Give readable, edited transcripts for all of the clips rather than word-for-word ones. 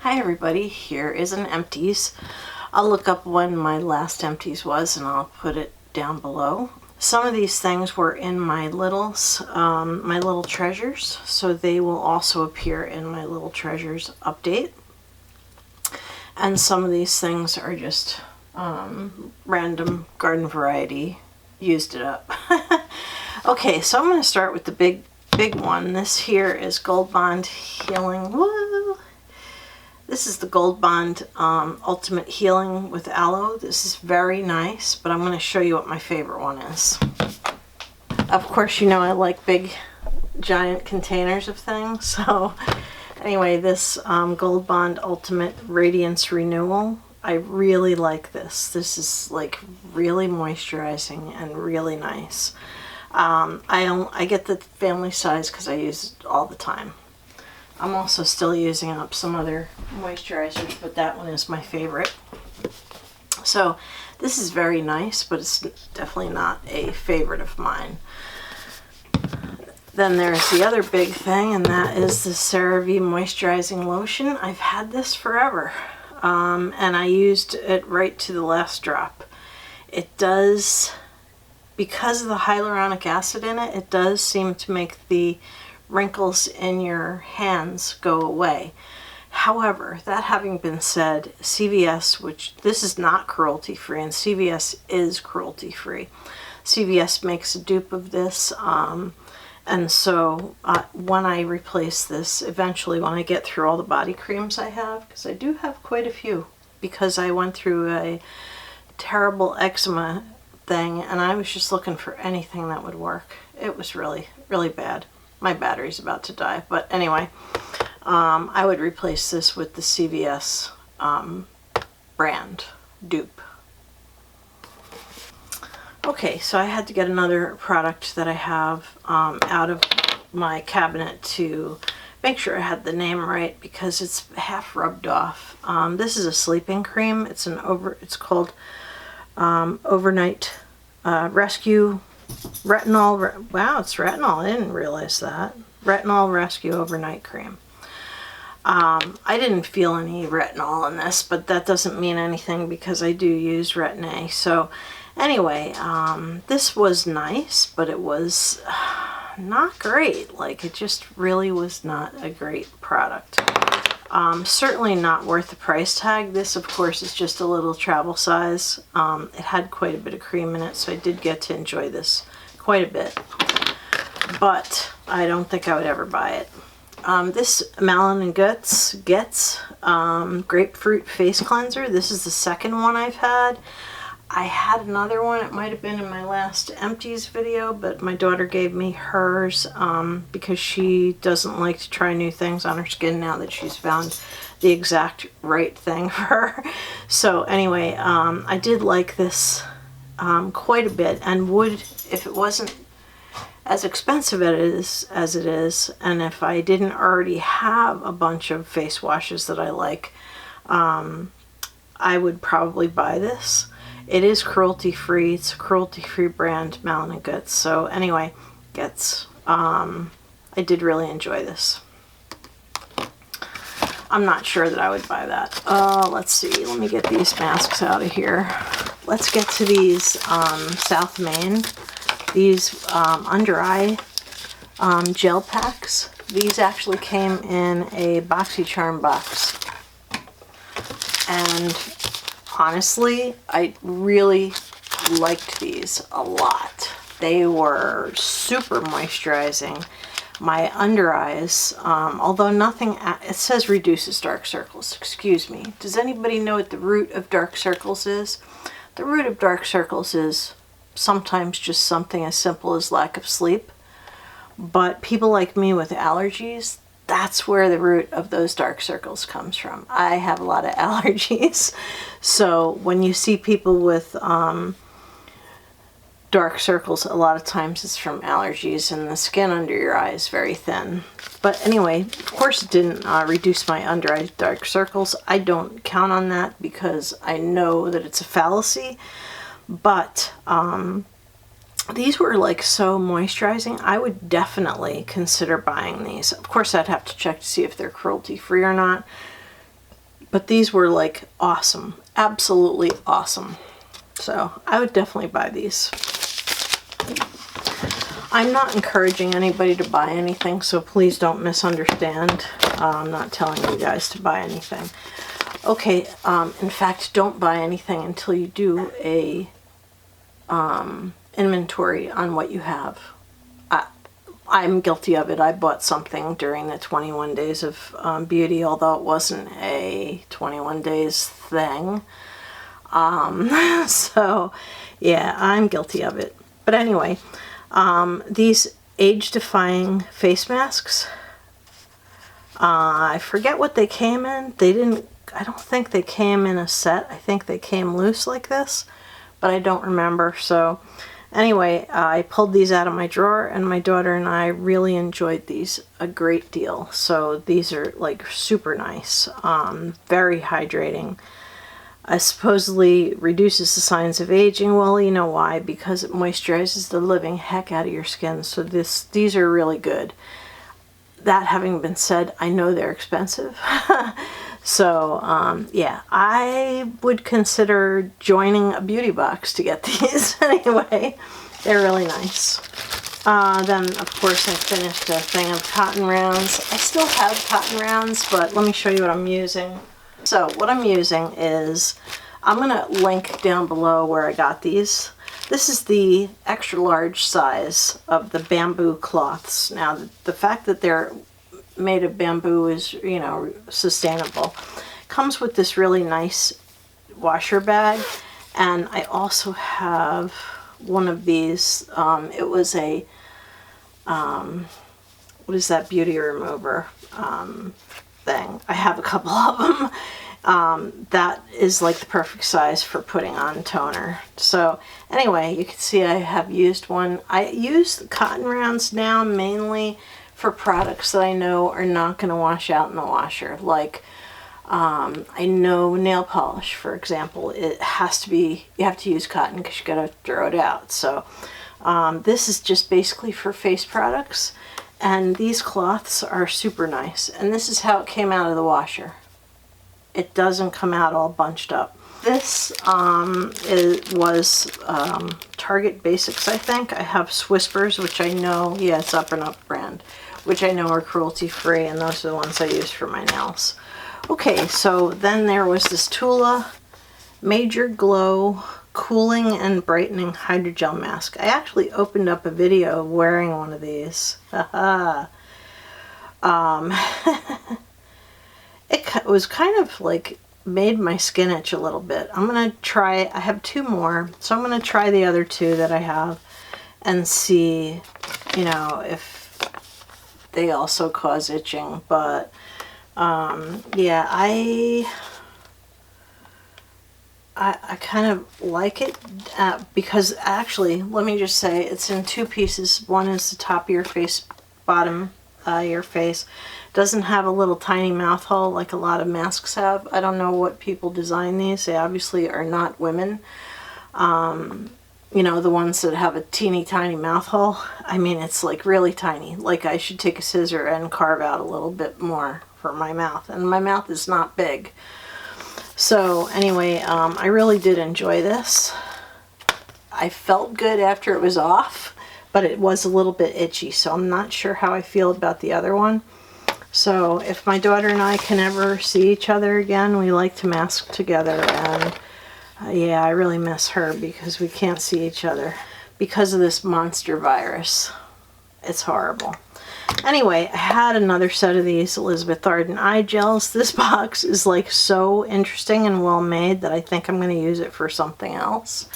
Hi everybody, here is an Empties. I'll look up when my last Empties was and I'll put it down below. Some of these things were in my little treasures, so they will also appear in my little treasures update. And some of these things are just random garden variety, used it up. Okay, so I'm going to start with the big one. This here is Gold Bond Healing. Woo! This is the Gold Bond Ultimate Healing with Aloe. This is very nice, but I'm going to show you what my favorite one is. Of course, you know I like big, giant containers of things. So anyway, this Gold Bond Ultimate Radiance Renewal, I really like this. This is like really moisturizing and really nice. I get the family size because I use it all the time. I'm also still using up some other moisturizers, but that one is my favorite. So this is very nice, but it's definitely not a favorite of mine. Then there's the other big thing, and that is the CeraVe Moisturizing Lotion. I've had this forever, and I used it right to the last drop. It does, because of the hyaluronic acid in it, it does seem to make the wrinkles in your hands go away. However, that having been said, CVS, which this is not cruelty free, and CVS is cruelty free. CVS makes a dupe of this, and so when I replace this, eventually when I get through all the body creams I have, because I do have quite a few, because I went through a terrible eczema thing, and I was just looking for anything that would work. It was really, really bad. My battery's about to die, but anyway, I would replace this with the CVS brand dupe. Okay, so I had to get another product that I have out of my cabinet to make sure I had the name right, because it's half rubbed off. This is a sleeping cream. It's called Overnight Rescue Retinol. Wow, it's retinol. I didn't realize that. Retinol Rescue Overnight Cream. I didn't feel any retinol in this, but that doesn't mean anything because I do use Retin-A. So anyway, this was nice, but it was not great. Like, it just really was not a great product. Certainly not worth the price tag. This, of course, is just a little travel size. It had quite a bit of cream in it, so I did get to enjoy this quite a bit. But I don't think I would ever buy it. This Malin & Guts Grapefruit Face Cleanser. This is the second one I've had. I had another one. It might have been in my last Empties video, but my daughter gave me hers because she doesn't like to try new things on her skin now that she's found the exact right thing for her. So anyway, I did like this quite a bit, and would, if it wasn't as expensive as it is, and if I didn't already have a bunch of face washes that I like, I would probably buy this. It is cruelty-free. It's a cruelty-free brand, Malin & Guts. So anyway, I did really enjoy this. I'm not sure that I would buy that. Let's see. Let me get these masks out of here. Let's get to these South Maine. These under eye gel packs. These actually came in a BoxyCharm box. And honestly, I really liked these a lot. They were super moisturizing. My under eyes, although nothing, it says reduces dark circles. Excuse me. Does anybody know what the root of dark circles is? The root of dark circles is sometimes just something as simple as lack of sleep. But people like me with allergies, that's where the root of those dark circles comes from. I have a lot of allergies. So when you see people with dark circles, a lot of times it's from allergies, and the skin under your eye is very thin. But anyway, of course it didn't reduce my under eye dark circles. I don't count on that because I know that it's a fallacy. But these were like so moisturizing. I would definitely consider buying these. Of course, I'd have to check to see if they're cruelty free or not. But these were like awesome, absolutely awesome. So I would definitely buy these. I'm not encouraging anybody to buy anything, so please don't misunderstand. I'm not telling you guys to buy anything. Okay, in fact, don't buy anything until you do a inventory on what you have. I'm guilty of it. I bought something during the 21 days of beauty, although it wasn't a 21 days thing. So, yeah, I'm guilty of it. But anyway, these age-defying face masks, I forget what they came in. I don't think they came in a set. I think they came loose like this, but I don't remember. So anyway, I pulled these out of my drawer, and my daughter and I really enjoyed these a great deal. So these are like super nice, very hydrating. Supposedly reduces the signs of aging. Well, you know why? Because it moisturizes the living heck out of your skin. So these are really good. That having been said, I know they're expensive. So, yeah, I would consider joining a beauty box to get these. Anyway, they're really nice. Then, of course, I finished a thing of cotton rounds. I still have cotton rounds, but let me show you what I'm using. So, what I'm using is, I'm going to link down below where I got these. This is the extra large size of the bamboo cloths. Now, the fact that they're made of bamboo is, you know, sustainable. Comes with this really nice washer bag, and I also have one of these. It was a what is that beauty remover thing? I have a couple of them. That is like the perfect size for putting on toner. So anyway, you can see I have used one. I use the cotton rounds now mainly for products that I know are not going to wash out in the washer. Like, I know nail polish, for example, it has to be, you have to use cotton because you got to throw it out. So this is just basically for face products, and these cloths are super nice. And this is how it came out of the washer. It doesn't come out all bunched up. This was Target Basics, I think. I have Whispers, which I know, yeah, it's Up and Up brand, which I know are cruelty-free, and those are the ones I use for my nails. Okay, so then there was this Tula Major Glow Cooling and Brightening Hydrogel Mask. I actually opened up a video of wearing one of these. It was kind of like made my skin itch a little bit. I'm going to try, I have two more, so I'm going to try the other two that I have and see, you know, if they also cause itching. But yeah, I kind of like it because actually, let me just say, it's in two pieces. One is the top of your face, bottom your face. Doesn't have a little tiny mouth hole like a lot of masks have. I don't know what people design these. They obviously are not women. You know, the ones that have a teeny tiny mouth hole. I mean, it's like really tiny. Like I should take a scissor and carve out a little bit more for my mouth. And my mouth is not big. So anyway, I really did enjoy this. I felt good after it was off, but it was a little bit itchy. So I'm not sure how I feel about the other one. So if my daughter and I can ever see each other again, we like to mask together, and yeah, I really miss her because we can't see each other because of this monster virus. It's horrible. Anyway, I had another set of these Elizabeth Arden eye gels. This box is like so interesting and well made that I think I'm going to use it for something else.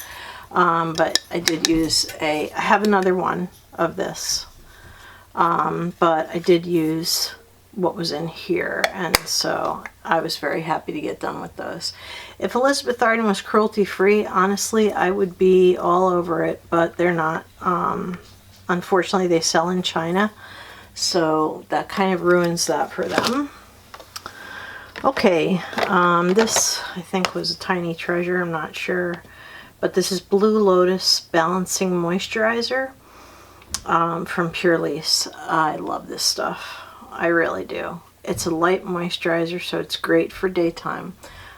But I did use I have another one of this, but I did use what was in here, and so I was very happy to get done with those. If Elizabeth Arden was cruelty-free, honestly, I would be all over it, but they're not. Unfortunately, they sell in China, so that kind of ruins that for them. Okay, this I think was a tiny treasure, I'm not sure, but this is Blue Lotus Balancing Moisturizer from Pure Lease. I love this stuff. I really do. It's a light moisturizer, so it's great for daytime.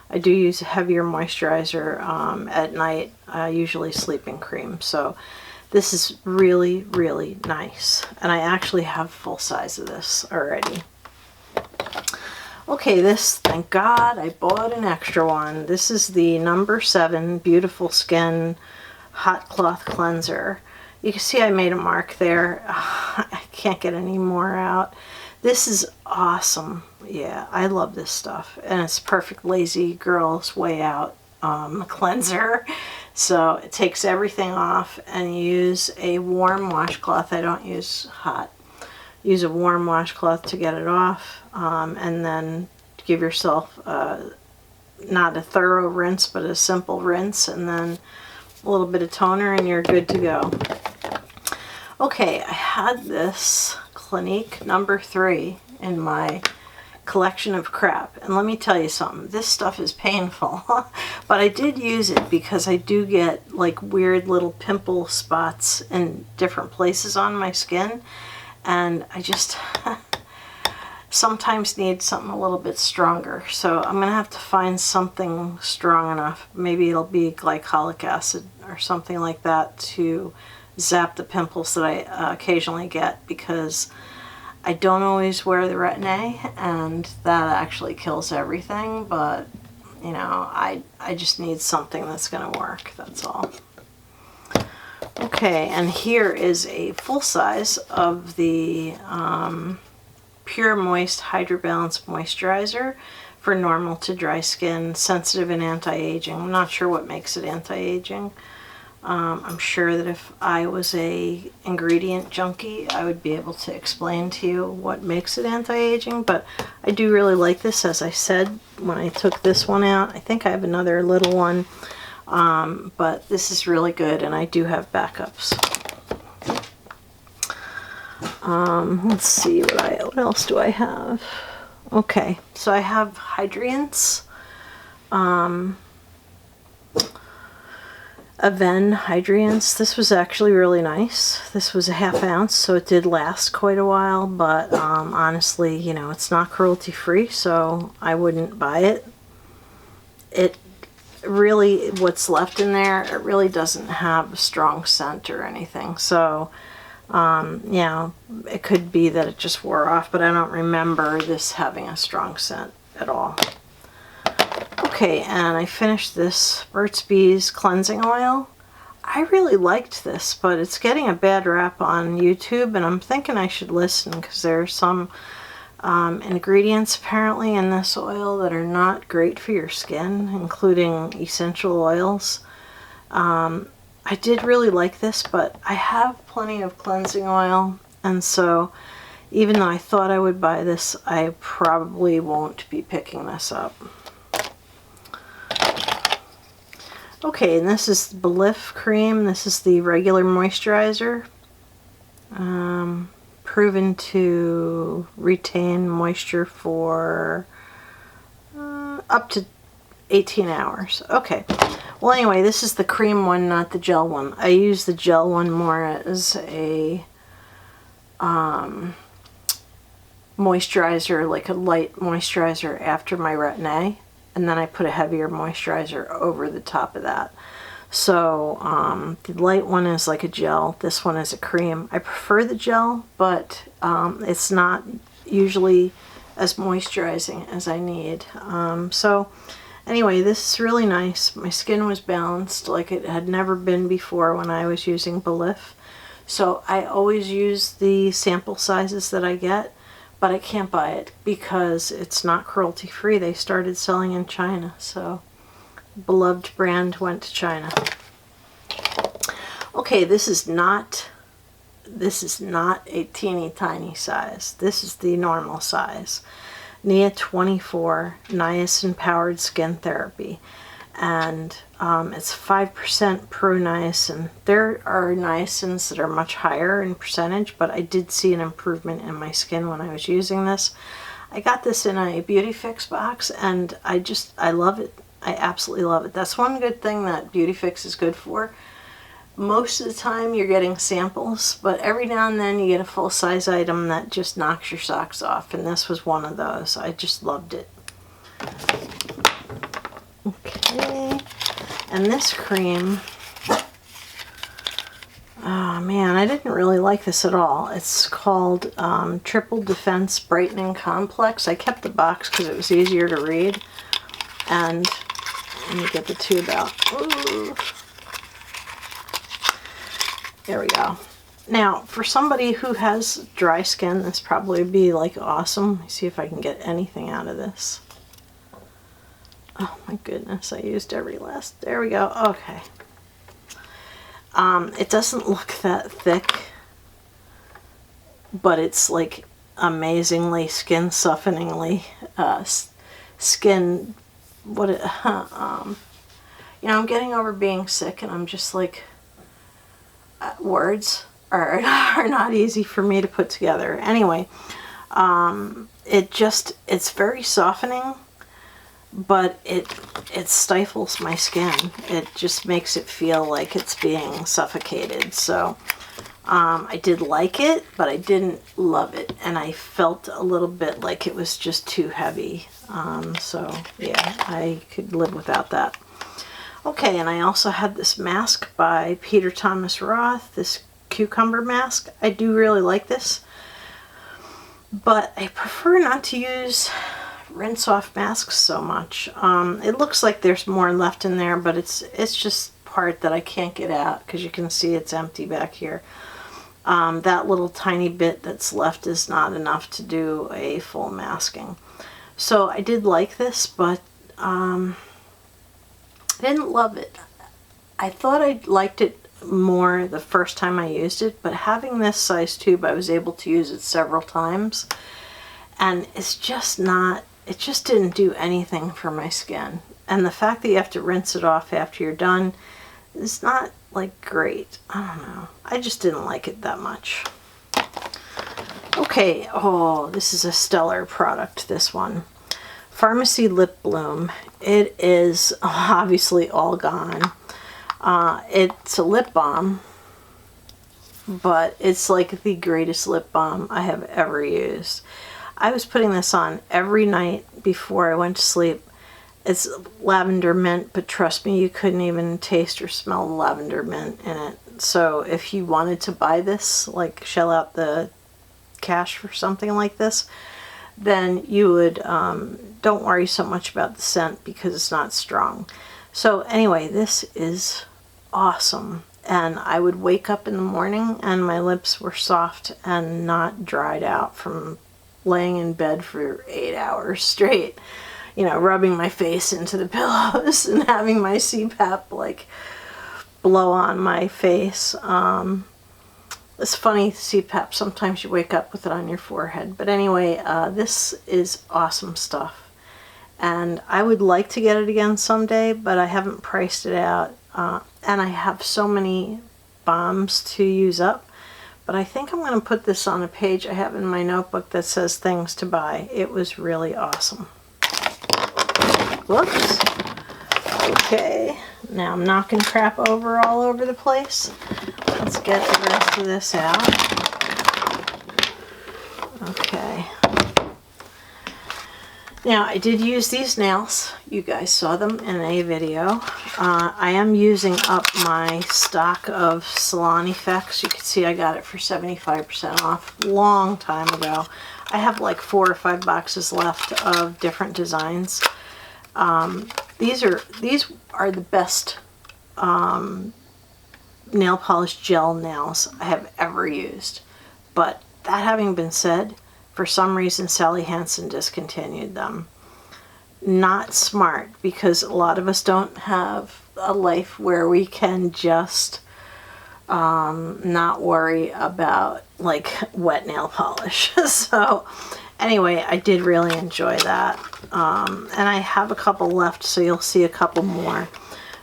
I do use a heavier moisturizer at night, usually sleeping cream. So this is really, really nice. And I actually have full size of this already. Okay, this, thank God, I bought an extra one. This is the number 7 Beautiful Skin Hot Cloth Cleanser. You can see I made a mark there. I can't get any more out. This is awesome. Yeah, I love this stuff. And it's perfect lazy girl's way out cleanser. So it takes everything off, and you use a warm washcloth. I don't use hot. Use a warm washcloth to get it off, and then give yourself not a thorough rinse, but a simple rinse, and then a little bit of toner, and you're good to go. Okay, I had this Clinique number 3 in my collection of crap, and let me tell you something, this stuff is painful. But I did use it because I do get like weird little pimple spots in different places on my skin, and I just sometimes need something a little bit stronger. So I'm gonna have to find something strong enough. Maybe it'll be glycolic acid or something like that to zap the pimples that I occasionally get, because I don't always wear the Retin-A, and that actually kills everything. But you know, I just need something that's gonna work, that's all. Okay, and here is a full size of the Pure Moist Hydro Balance Moisturizer for normal to dry skin, sensitive and anti-aging. I'm not sure what makes it anti-aging. I'm sure that if I was a ingredient junkie, I would be able to explain to you what makes it anti-aging, but I do really like this. As I said when I took this one out, I think I have another little one, but this is really good, and I do have backups. Let's see, what else do I have? Okay, so I have Hydrience. Aven Hydrience. This was actually really nice. This was a ½ ounce, so it did last quite a while, but honestly, you know, it's not cruelty free, so I wouldn't buy it. It really, what's left in there, it really doesn't have a strong scent or anything, so you know, it could be that it just wore off, but I don't remember this having a strong scent at all. Okay, and I finished this Burt's Bees cleansing oil. I really liked this, but it's getting a bad rap on YouTube, and I'm thinking I should listen, because there are some ingredients apparently in this oil that are not great for your skin, including essential oils. I did really like this, but I have plenty of cleansing oil, and so even though I thought I would buy this, I probably won't be picking this up. Okay, and this is the Belif cream. This is the regular moisturizer. Proven to retain moisture for up to 18 hours. Okay. Well, anyway, this is the cream one, not the gel one. I use the gel one more as a moisturizer, like a light moisturizer after my Retin-A. And then I put a heavier moisturizer over the top of that. So the light one is like a gel. This one is a cream. I prefer the gel, but it's not usually as moisturizing as I need. So anyway, this is really nice. My skin was balanced like it had never been before when I was using Belif. So I always use the sample sizes that I get, but I can't buy it because it's not cruelty free. They started selling in China, so beloved brand went to China. Okay, this is not a teeny tiny size. This is the normal size. Nia 24 niacin powered skin therapy, and it's 5% pro niacin. There are niacins that are much higher in percentage, but I did see an improvement in my skin when I was using this. I got this in a Beauty Fix box, and I love it. I absolutely love it. That's one good thing that Beauty Fix is good for. Most of the time you're getting samples, but every now and then you get a full-size item that just knocks your socks off, and this was one of those. I just loved it. Okay, and this cream, oh man, I didn't really like this at all. It's called Triple Defense Brightening Complex. I kept the box because it was easier to read. And let me get the tube out. Ooh. There we go. Now, for somebody who has dry skin, this probably would be like awesome. Let me see if I can get anything out of this. Oh my goodness, I used every last, there we go, okay. It doesn't look that thick, but it's like amazingly skin softeningly, skin, what it, you know, I'm getting over being sick and I'm just like, words are not easy for me to put together. Anyway, it's very softening, but it stifles my skin. It just makes it feel like it's being suffocated. So I did like it, but I didn't love it, and I felt a little bit like it was just too heavy. So yeah, I could live without that. Okay, and I also had this mask by Peter Thomas Roth, this cucumber mask. I do really like this, but I prefer not to use rinse off masks so much. It looks like there's more left in there, but it's just part that I can't get out because you can see it's empty back here. That little tiny bit that's left is not enough to do a full masking. So I did like this, but I didn't love it. I thought I liked it more the first time I used it, but having this size tube, I was able to use it several times, and it's just not, it just didn't do anything for my skin. And the fact that you have to rinse it off after you're done is not like great. I don't know. I just didn't like it that much. Okay, oh, this is a stellar product, this one. Pharmacy Lip Bloom. It is obviously all gone. It's a lip balm, but it's like the greatest lip balm I have ever used. I was putting this on every night before I went to sleep. It's lavender mint, but trust me, you couldn't even taste or smell the lavender mint in it. So if you wanted to buy this, like shell out the cash for something like this, then you would, don't worry so much about the scent because it's not strong. So anyway, this is awesome. And I would wake up in the morning and my lips were soft and not dried out from laying in bed for 8 hours straight, you know, rubbing my face into the pillows and having my CPAP like blow on my face. It's funny, CPAP, sometimes you wake up with it on your forehead. But anyway, this is awesome stuff. And I would like to get it again someday, but I haven't priced it out. And I have so many bombs to use up. But I think I'm going to put this on a page I have in my notebook that says things to buy. It was really awesome. Whoops. Okay, now I'm knocking crap over all over the place. Let's get the rest of this out. Okay. Now, I did use these nails. You guys saw them in a video. I am using up my stock of Salon Effects. You can see I got it for 75% off a long time ago. I have like 4 or 5 boxes left of different designs. These are the best nail polish gel nails I have ever used. But that having been said, for some reason Sally Hansen discontinued them. Not smart, because a lot of us don't have a life where we can just not worry about like wet nail polish. So anyway, I did really enjoy that. And I have a couple left, so you'll see a couple more.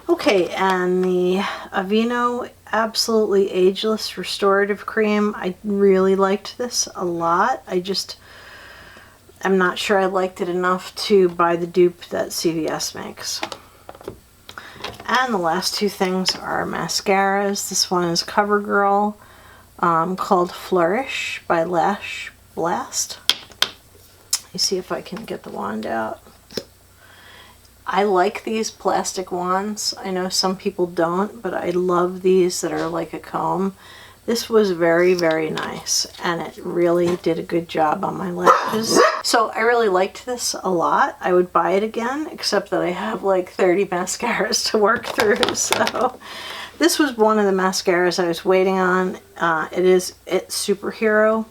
Okay, and the Aveeno Absolutely Ageless Restorative Cream. I really liked this a lot. I'm not sure I liked it enough to buy the dupe that CVS makes. And the last two things are mascaras. This one is CoverGirl, called Flourish by Lash Blast. Let me see if I can get the wand out. I like these plastic wands. I know some people don't, but I love these that are like a comb. This was very, very nice, and it really did a good job on my lashes. So I really liked this a lot. I would buy it again, except that I have like 30 mascaras to work through. So this was one of the mascaras I was waiting on. It's Superhero.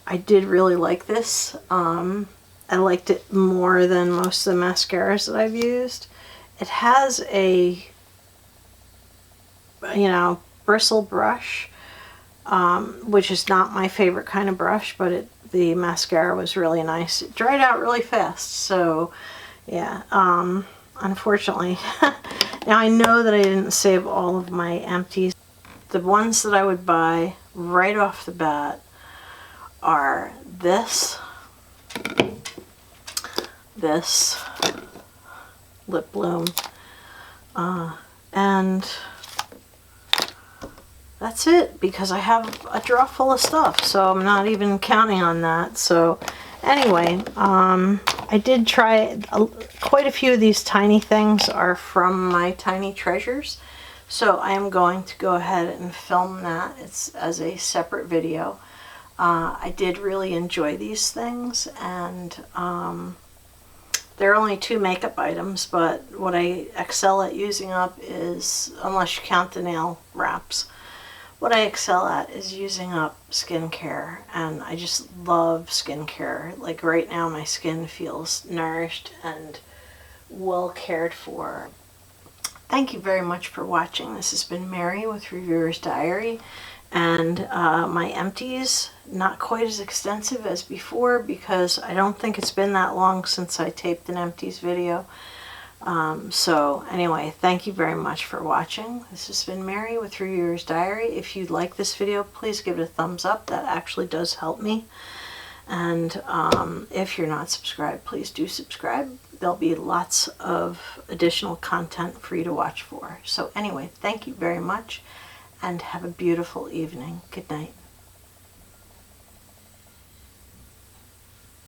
I did really like this. I liked it more than most of the mascaras that I've used. It has a, bristle brush, which is not my favorite kind of brush, but the mascara was really nice. It dried out really fast, so yeah, unfortunately. Now I know that I didn't save all of my empties. The ones that I would buy right off the bat are this lip bloom, and that's it, because I have a drawer full of stuff, so I'm not even counting on that. So anyway, I did try quite a few of these tiny things are from my tiny treasures, so I am going to go ahead and film that as a separate video. I did really enjoy these things, and they're only 2 makeup items, but what I excel at using up is, unless you count the nail wraps, what I excel at is using up skincare, and I just love skincare. Like right now my skin feels nourished and well cared for. Thank you very much for watching. This has been Mary with Reviewer's Diary, and my empties, not quite as extensive as before because I don't think it's been that long since I taped an empties video. So anyway, thank you very much for watching. This has been Mary with Reviewer's Diary. If you like this video, please give it a thumbs up. That actually does help me. And if you're not subscribed, please do subscribe. There'll be lots of additional content for you to watch for. So anyway, thank you very much, and have a beautiful evening. Good night.